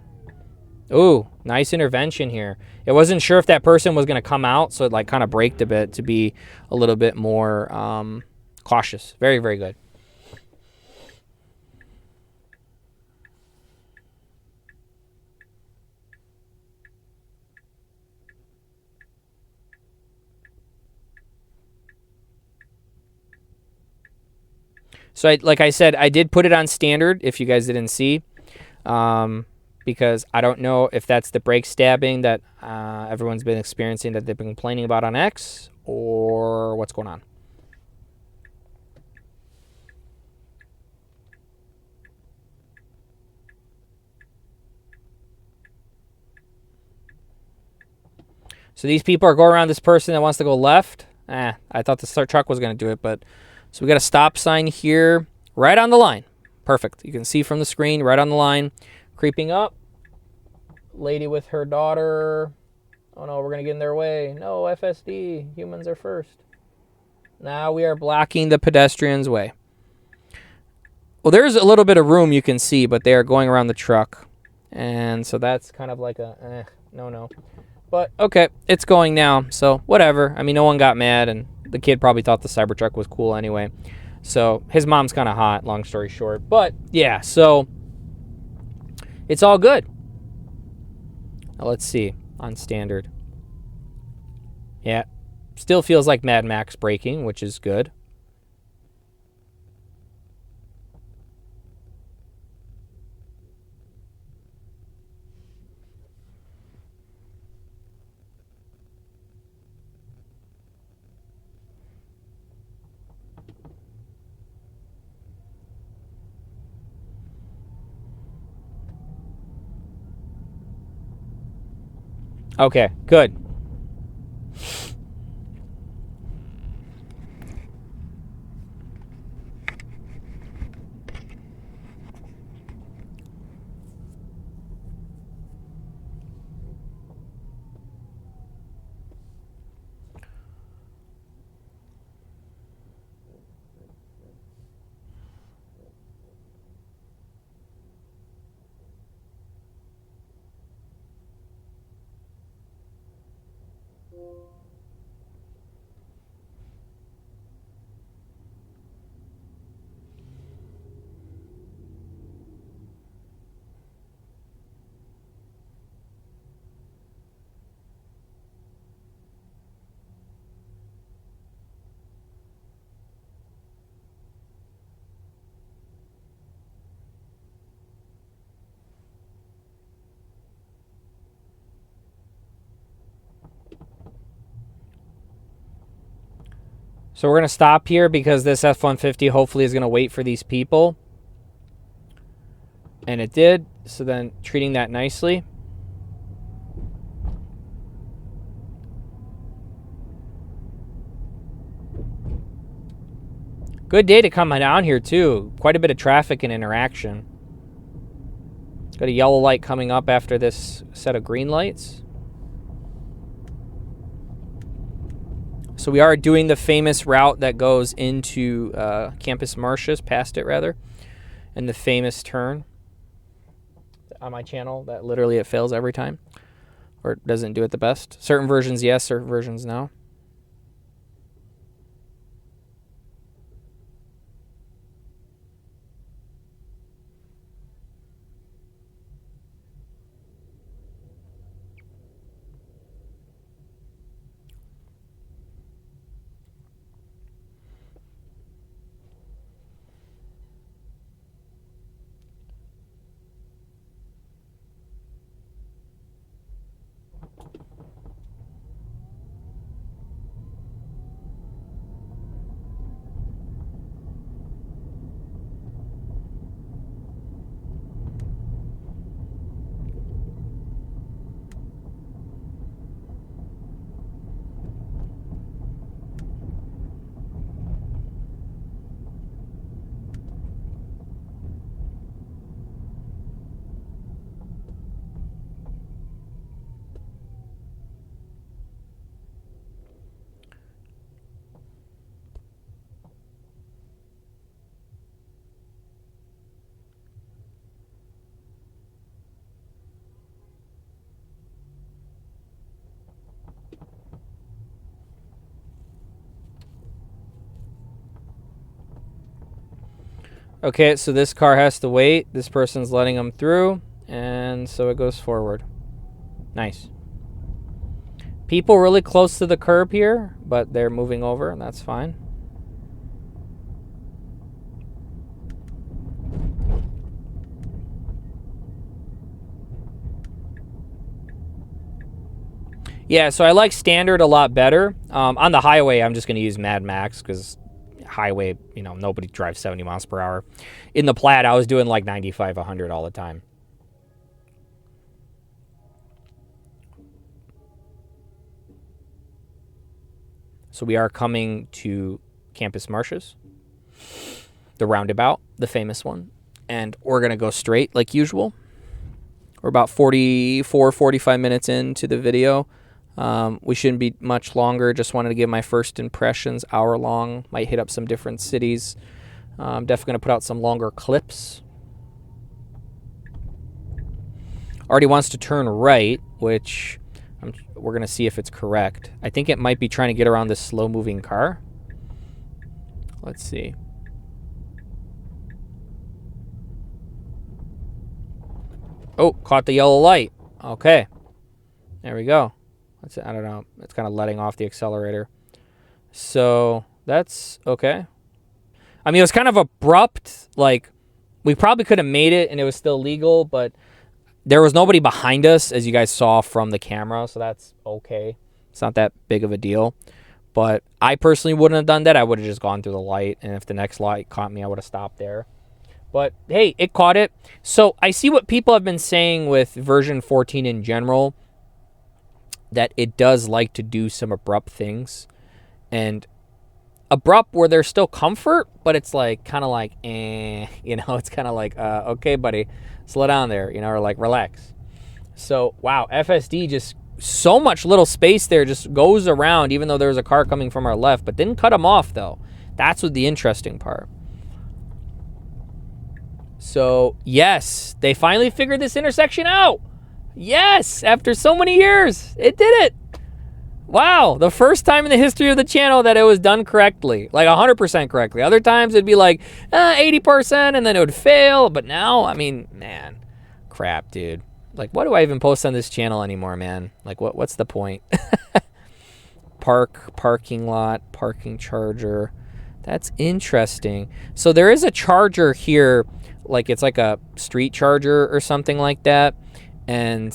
Ooh, nice intervention here. It wasn't sure if that person was going to come out, so it like kind of braked a bit to be a little bit more cautious. Very, very good. So like I said, I did put it on standard if you guys didn't see. Because I don't know if that's the brake stabbing that everyone's been experiencing that they've been complaining about on X or what's going on. So these people are going around this person that wants to go left. I thought the truck was going to do it, but so we got a stop sign here right on the line. Perfect. You can see from the screen right on the line. Creeping up. Lady with her daughter. Oh no, we're going to get in their way. No, FSD. Humans are first. Now we are blocking the pedestrian's way. Well, there's a little bit of room you can see, but they are going around the truck. And so that's kind of like a no. But, okay, it's going now, so whatever. I mean, no one got mad, and the kid probably thought the Cybertruck was cool anyway. So his mom's kind of hot, long story short. But, yeah, so it's all good. Now, let's see on standard. Yeah, still feels like Mad Max braking, which is good. Okay, good. So we're going to stop here because this F-150 hopefully is going to wait for these people. And it did. So then treating that nicely. Good day to come down here too. Quite a bit of traffic and interaction. Got a yellow light coming up after this set of green lights. So we are doing the famous route that goes into Campus Martius, past it rather, and the famous turn on my channel that literally it fails every time, or doesn't do it the best. Certain versions yes, certain versions no. Okay, so this car has to wait. This person's letting them through, and so it goes forward. Nice. People really close to the curb here, but they're moving over, and that's fine. Yeah, so I like standard a lot better. On the highway, I'm just going to use Mad Max because highway, you know, nobody drives 70 miles per hour. In the Plaid, I was doing like 95, 100 all the time. So we are coming to Campus Martius, the roundabout, the famous one. And we're going to go straight like usual. We're about 44, 45 minutes into the video. We shouldn't be much longer. Just wanted to give my first impressions, hour long. Might hit up some different cities. I'm definitely going to put out some longer clips. Already wants to turn right, which we're going to see if it's correct. I think it might be trying to get around this slow-moving car. Let's see. Oh, caught the yellow light. Okay. There we go. I don't know. It's kind of letting off the accelerator. So that's okay. I mean, it was kind of abrupt. Like, we probably could have made it and it was still legal, but there was nobody behind us, as you guys saw from the camera, so that's okay. It's not that big of a deal. But I personally wouldn't have done that. I would have just gone through the light, and if the next light caught me, I would have stopped there. But, hey, it caught it. So I see what people have been saying with version 14 in general, that it does like to do some abrupt things. And abrupt where there's still comfort, but it's like kind of like, it's kind of like, okay, buddy, slow down there, or like relax. So, wow, FSD just so much little space there, just goes around, even though there's a car coming from our left, but didn't cut him off, though. That's what the interesting part. So, yes, they finally figured this intersection out. Yes, after so many years, it did it. Wow, the first time in the history of the channel that it was done correctly, like 100% correctly. Other times it'd be like 80% and then it would fail. But now, I mean, man, crap, dude. Like, what do I even post on this channel anymore, man? Like, what's the point? Parking lot, parking charger. That's interesting. So there is a charger here, like it's like a street charger or something like that. And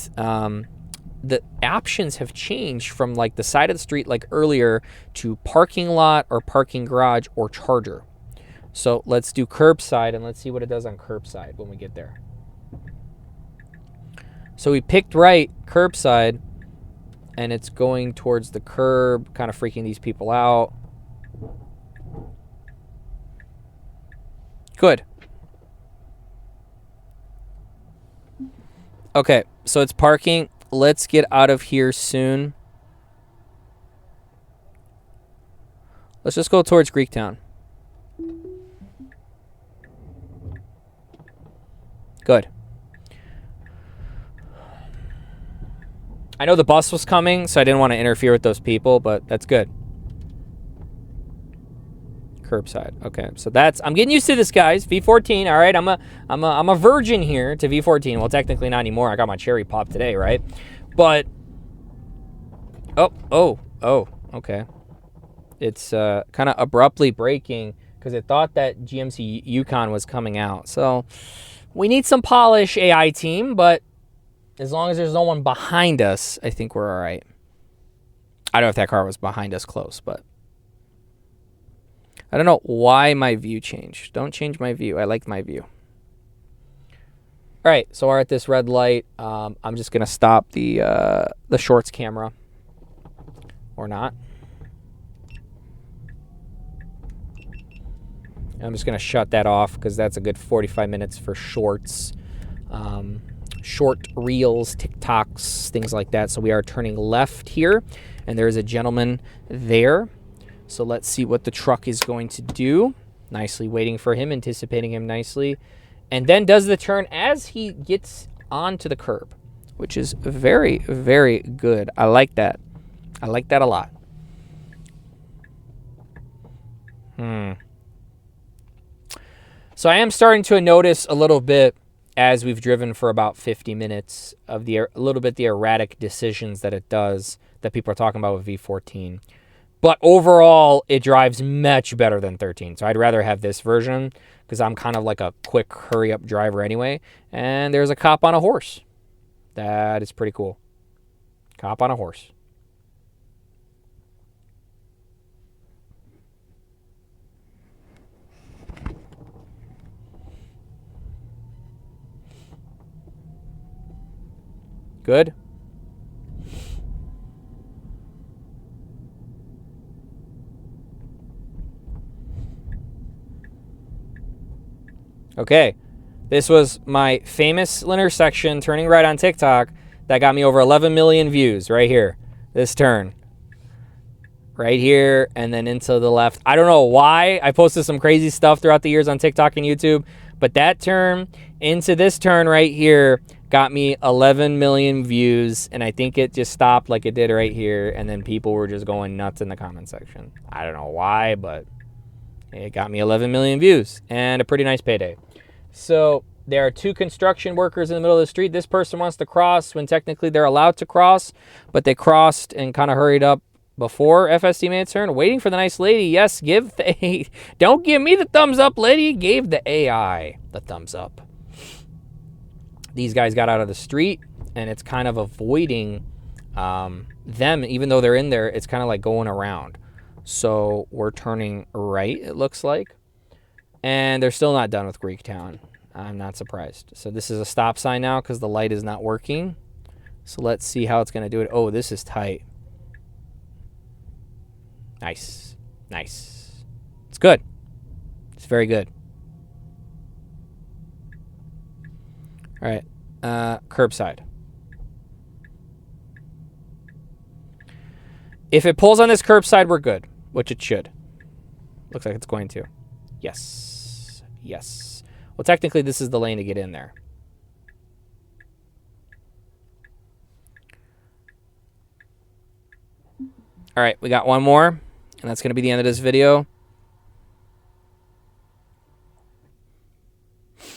the options have changed from like the side of the street like earlier to parking lot or parking garage or charger. So let's do curbside and let's see what it does on curbside when we get there. So we picked right, curbside, and it's going towards the curb, kind of freaking these people out. Good. Okay, so it's parking. Let's get out of here soon. Let's just go towards Greektown. Good. I know the bus was coming, so I didn't want to interfere with those people, but that's good. Curbside. Okay, so I'm getting used to this, guys. V14. All right, I'm a virgin here to V14. Well, technically not anymore. I got my cherry pop today, right? But oh, okay. It's kind of abruptly braking because it thought that GMC Yukon was coming out. So we need some polish, AI team, but as long as there's no one behind us, I think we're all right. I don't know if that car was behind us close, but I don't know why my view changed. Don't change my view. I like my view. All right, so we're at this red light. I'm just going to stop the shorts camera. Or not. I'm just going to shut that off because that's a good 45 minutes for shorts. Short reels, TikToks, things like that. So we are turning left here, and there is a gentleman there. So let's see what the truck is going to do. Nicely waiting for him, anticipating him nicely. And then does the turn as he gets onto the curb, which is very, very good. I like that. I like that a lot. So I am starting to notice a little bit as we've driven for about 50 minutes of a little bit the erratic decisions that it does that people are talking about with V14. But overall, it drives much better than 13. So I'd rather have this version because I'm kind of like a quick hurry-up driver anyway. And there's a cop on a horse. That is pretty cool. Cop on a horse. Good. Okay, this was my famous intersection turning right on TikTok that got me over 11 million views right here. This turn. right here, and then into the left. I don't know why. I posted some crazy stuff throughout the years on TikTok and YouTube, but that turn into this turn right here got me 11 million views, and I think it just stopped like it did right here, and then people were just going nuts in the comment section. I don't know why, but it got me 11 million views and a pretty nice payday. So there are two construction workers in the middle of the street. This person wants to cross when technically they're allowed to cross, but they crossed and kind of hurried up before FSD made its turn, waiting for the nice lady. Yes, give the don't give me the thumbs up, lady. Gave the AI the thumbs up. These guys got out of the street, and it's kind of avoiding them. Even though they're in there, it's kind of like going around. So we're turning right, it looks like. And they're still not done with Greektown. I'm not surprised. So this is a stop sign now because the light is not working. So let's see how it's going to do it. Oh, this is tight. Nice. Nice. It's good. It's very good. All right. Curbside. If it pulls on this curbside, we're good, which it should. Looks like it's going to. Yes. Yes. Well, technically, this is the lane to get in there. All right, we got one more, and that's going to be the end of this video.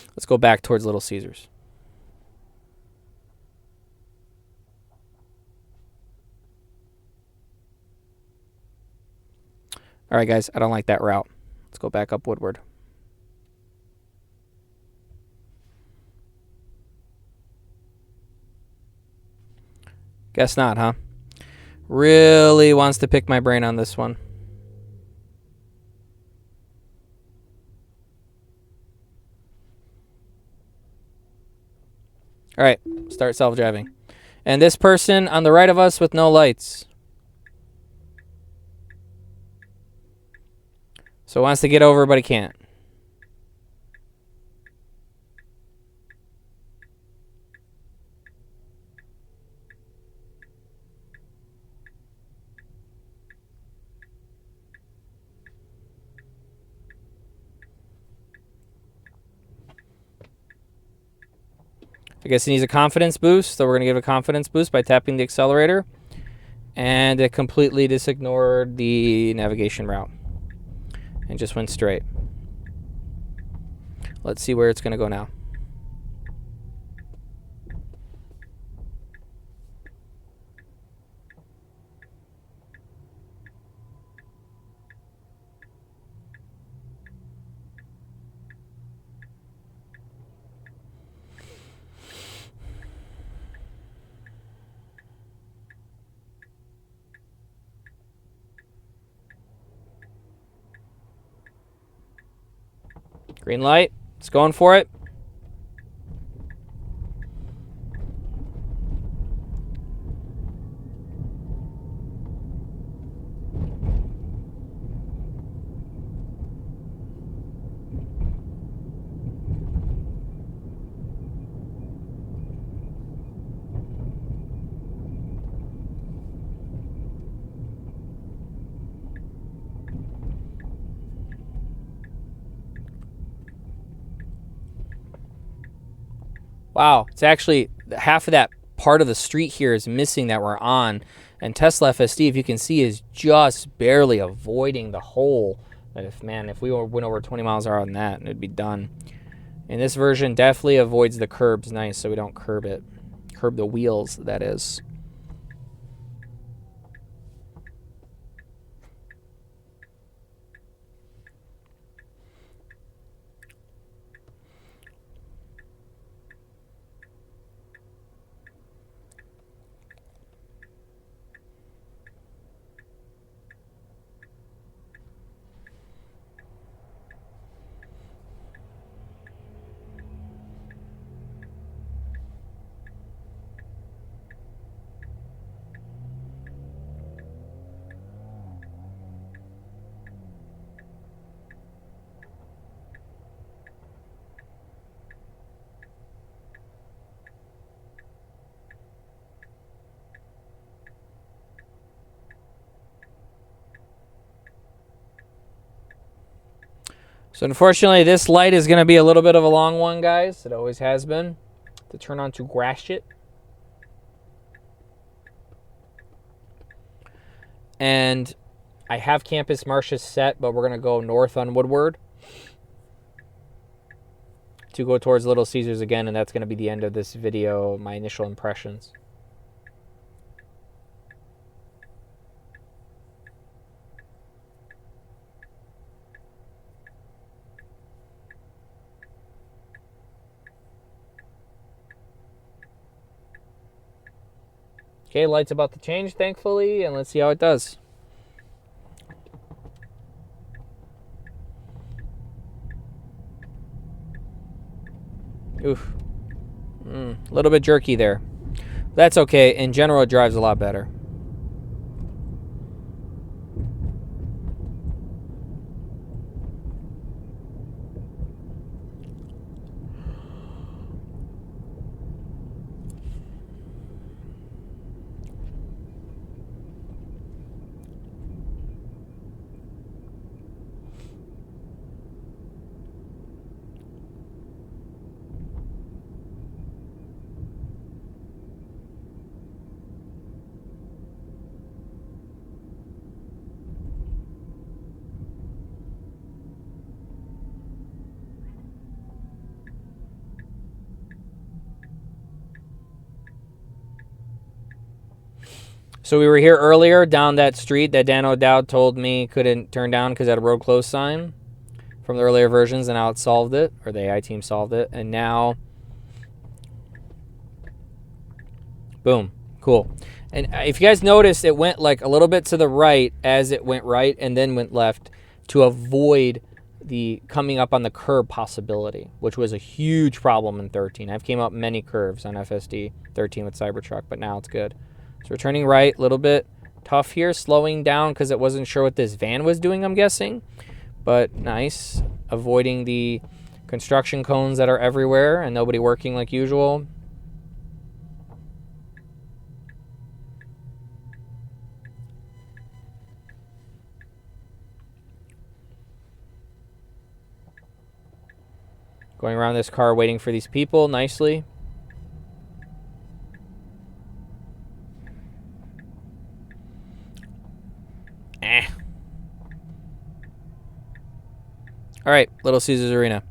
Let's go back towards Little Caesars. All right, guys, I don't like that route. Let's go back up Woodward. Guess not, huh? Really wants to pick my brain on this one. All right, start self-driving. And this person on the right of us with no lights. So wants to get over, but he can't. I guess he needs a confidence boost, so we're going to give a confidence boost by tapping the accelerator. And it completely disignored the navigation route and just went straight. Let's see where it's going to go now. Green light. It's going for it. Wow, it's actually half of that part of the street here is missing that we're on. And Tesla FSD, if you can see, is just barely avoiding the hole. But if we went over 20 miles an hour on that, it'd be done. And this version definitely avoids the curbs nice, so we don't curb it. Curb the wheels, that is. So unfortunately, this light is going to be a little bit of a long one, guys. It always has been. To turn on to Gratiot. And I have Campus Martius set, but we're going to go north on Woodward to go towards Little Caesars again, and that's going to be the end of this video, my initial impressions. Okay, light's about to change, thankfully, and let's see how it does. Oof. A little bit jerky there. That's okay. In general, it drives a lot better. So we were here earlier down that street that Dan O'Dowd told me couldn't turn down because it had a road closed sign from the earlier versions, and now it solved it, or the AI team solved it, and now, boom, cool. And if you guys noticed, it went like a little bit to the right as it went right and then went left to avoid the coming up on the curb possibility, which was a huge problem in 13. I've came up many curves on FSD 13 with Cybertruck, but now it's good. So we're turning right, a little bit tough here, slowing down because it wasn't sure what this van was doing, I'm guessing. But nice, avoiding the construction cones that are everywhere and nobody working like usual. Going around this car, waiting for these people nicely. All right, Little Caesars Arena.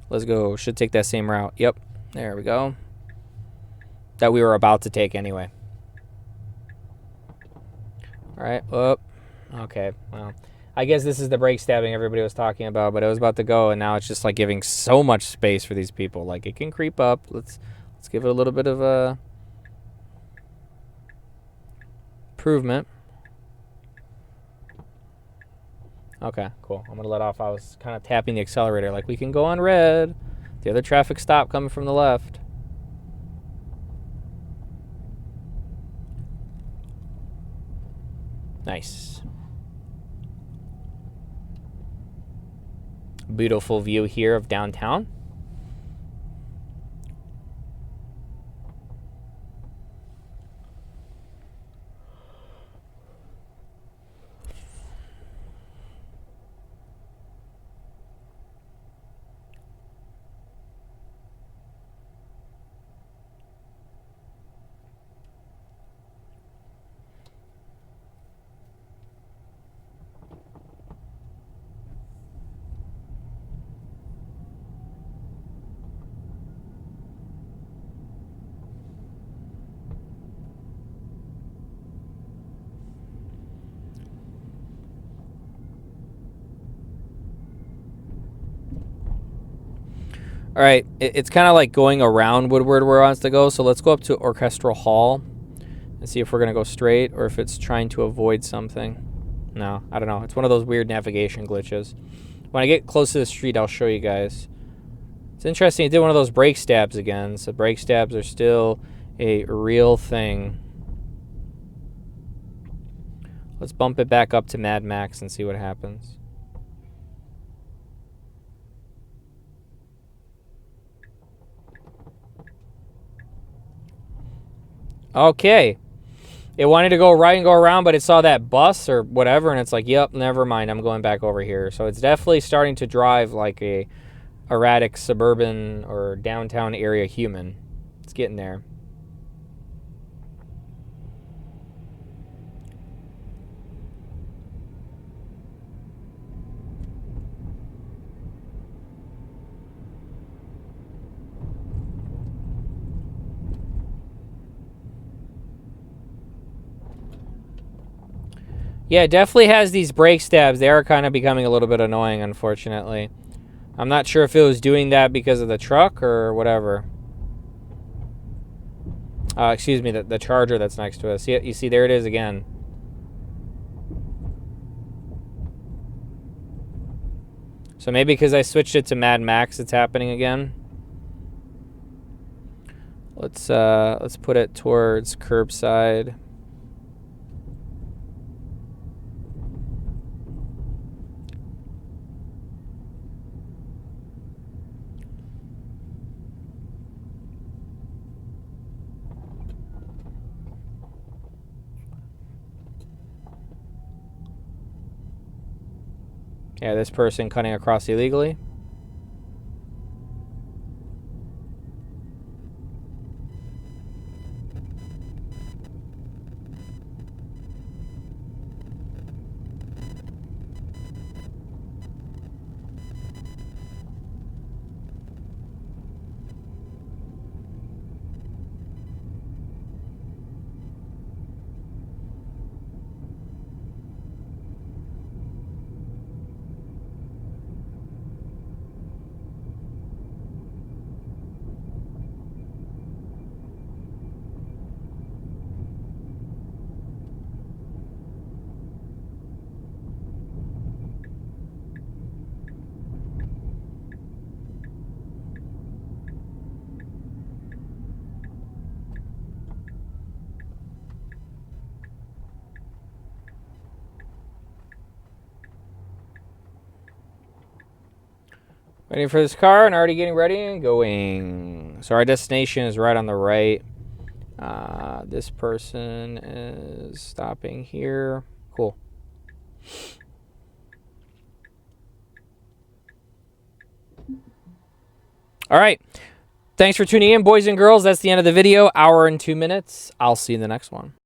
Let's go. Should take that same route. Yep, there we go. That we were about to take anyway. All right, up. Okay, well, I guess this is the brake stabbing everybody was talking about, but it was about to go, and now it's just like giving so much space for these people. Like it can creep up. Let's give it a little bit of a improvement. Okay, cool. I'm gonna let off. I was kind of tapping the accelerator, like we can go on red. The other traffic stop coming from the left. Nice. Beautiful view here of downtown. All right, it's kind of like going around Woodward where it wants to go, so let's go up to Orchestral Hall and see if we're going to go straight or if it's trying to avoid something. No, I don't know. It's one of those weird navigation glitches. When I get close to the street, I'll show you guys. It's interesting. It did one of those brake stabs again, so brake stabs are still a real thing. Let's bump it back up to Mad Max and see what happens. Okay. It wanted to go right and go around, but it saw that bus or whatever, and it's like, yep, never mind, I'm going back over here. So it's definitely starting to drive like a erratic suburban or downtown area human. It's getting there. Yeah, it definitely has these brake stabs. They are kind of becoming a little bit annoying, unfortunately. I'm not sure if it was doing that because of the truck or whatever. Excuse me, the charger that's next to us. You see, there it is again. So maybe because I switched it to Mad Max, it's happening again. Let's put it towards curbside. Yeah, this person cutting across illegally. Waiting for this car and already getting ready and going. So our destination is right on the right. This person is stopping here. Cool. All right. Thanks for tuning in, boys and girls. That's the end of the video. Hour and 2 minutes. I'll see you in the next one.